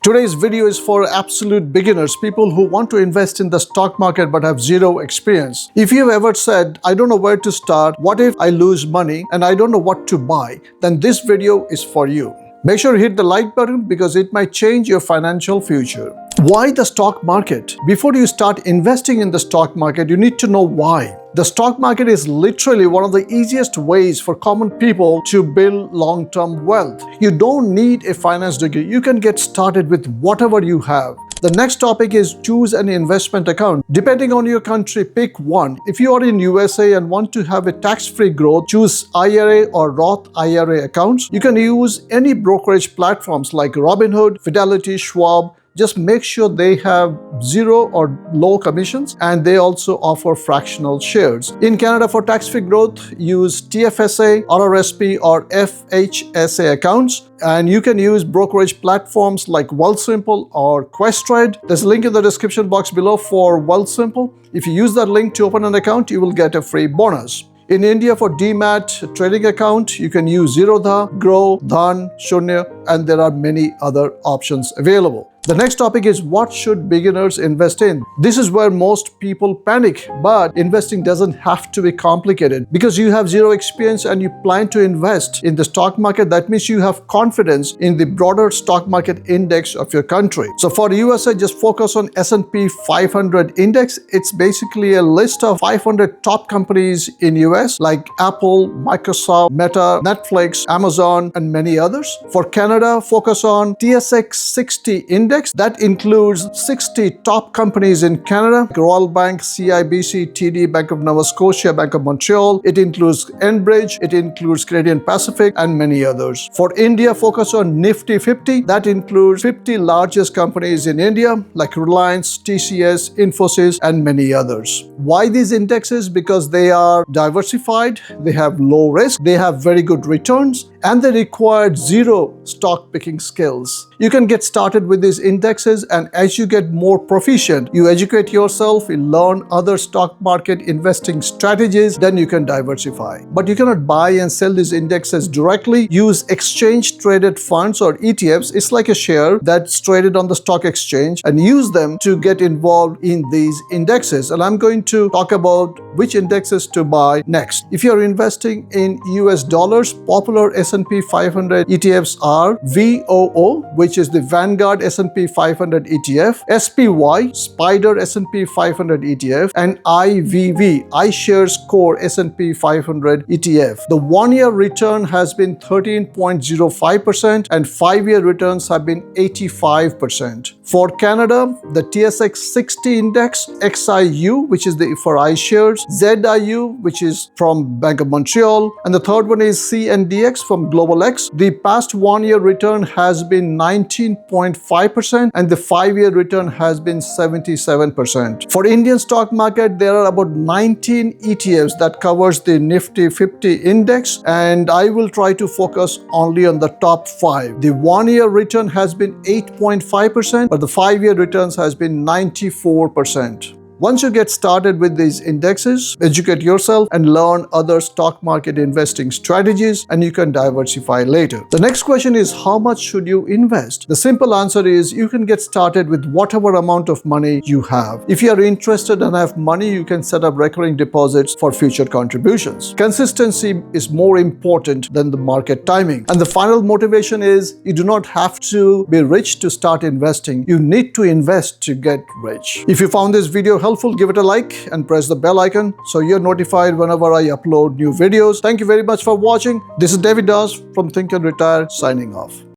Today's video is for absolute beginners, people who want to invest in the stock market but have zero experience. If you've ever said, I don't know where to start, what if I lose money and I don't know what to buy, then this video is for you. Make sure to hit the like button because it might change your financial future. Why the stock market? Before you start investing in the stock market, you need to know why. The stock market is literally one of the easiest ways for common people to build long-term wealth. You don't need a finance degree. You can get started with whatever you have. The next topic is choose an investment account. Depending on your country, pick one. If you are in USA and want to have a tax-free growth, choose IRA or Roth IRA accounts. You can use any brokerage platforms like Robinhood, Fidelity, Schwab. Just make sure they have zero or low commissions, and they also offer fractional shares. In Canada, for tax-free growth, use TFSA, RRSP or FHSA accounts, and you can use brokerage platforms like Wealthsimple or Questrade. There's a link in the description box below for Wealthsimple. If you use that link to open an account, you will get a free bonus. In India, for Demat trading account, you can use Zerodha, Grow, Dhan, Shunya, and there are many other options available. The next topic is what should beginners invest in? This is where most people panic, but investing doesn't have to be complicated. Because you have zero experience and you plan to invest in the stock market, that means you have confidence in the broader stock market index of your country. So for USA, just focus on SP500 index. It's basically a list of 500 top companies in US like Apple, Microsoft, Meta, Netflix, Amazon, and many others. For Canada, focus on TSX60 index. That includes 60 top companies in Canada: Royal Bank, CIBC, TD, Bank of Nova Scotia, Bank of Montreal. It includes Enbridge, it includes Canadian Pacific, and many others. For India, focus on NIFTY50. That includes 50 largest companies in India like Reliance, TCS, Infosys, and many others. Why these indexes? Because they are diversified, they have low risk, they have very good returns, and they require zero stock picking skills. You can get started with these indexes, and as you get more proficient, you educate yourself, you learn other stock market investing strategies, then you can diversify. But you cannot buy and sell these indexes directly. Use exchange traded funds or ETFs. It's like a share that's traded on the stock exchange, and use them to get involved in these indexes. And I'm going to talk about which indexes to buy next. If you're investing in US dollars, popular S&P 500 ETFs are VOO, which is the Vanguard S&P 500 ETF, SPY, Spider S&P 500 ETF, and IVV, iShares Core S&P 500 ETF. The one-year return has been 13.05% and 5-year returns have been 85%. For Canada, the TSX60 index, XIU, which is for iShares, ZIU, which is from Bank of Montreal, and the third one is CNDX from Global X. The past one-year return has been 19.5% and the 5-year return has been 77%. For Indian stock market, there are about 19 ETFs that covers the NIFTY50 index, and I will try to focus only on the top 5. The one-year return has been 8.5%, but the 5-year returns has been 94%. Once you get started with these indexes, educate yourself and learn other stock market investing strategies, and you can diversify later. The next question is, how much should you invest? The simple answer is you can get started with whatever amount of money you have. If you are interested and have money, you can set up recurring deposits for future contributions. Consistency is more important than the market timing. And the final motivation is you do not have to be rich to start investing. You need to invest to get rich. If you found this video helpful, give it a like and press the bell icon so you're notified whenever I upload new videos. Thank you very much for watching. This is David Das from Think and Retire signing off.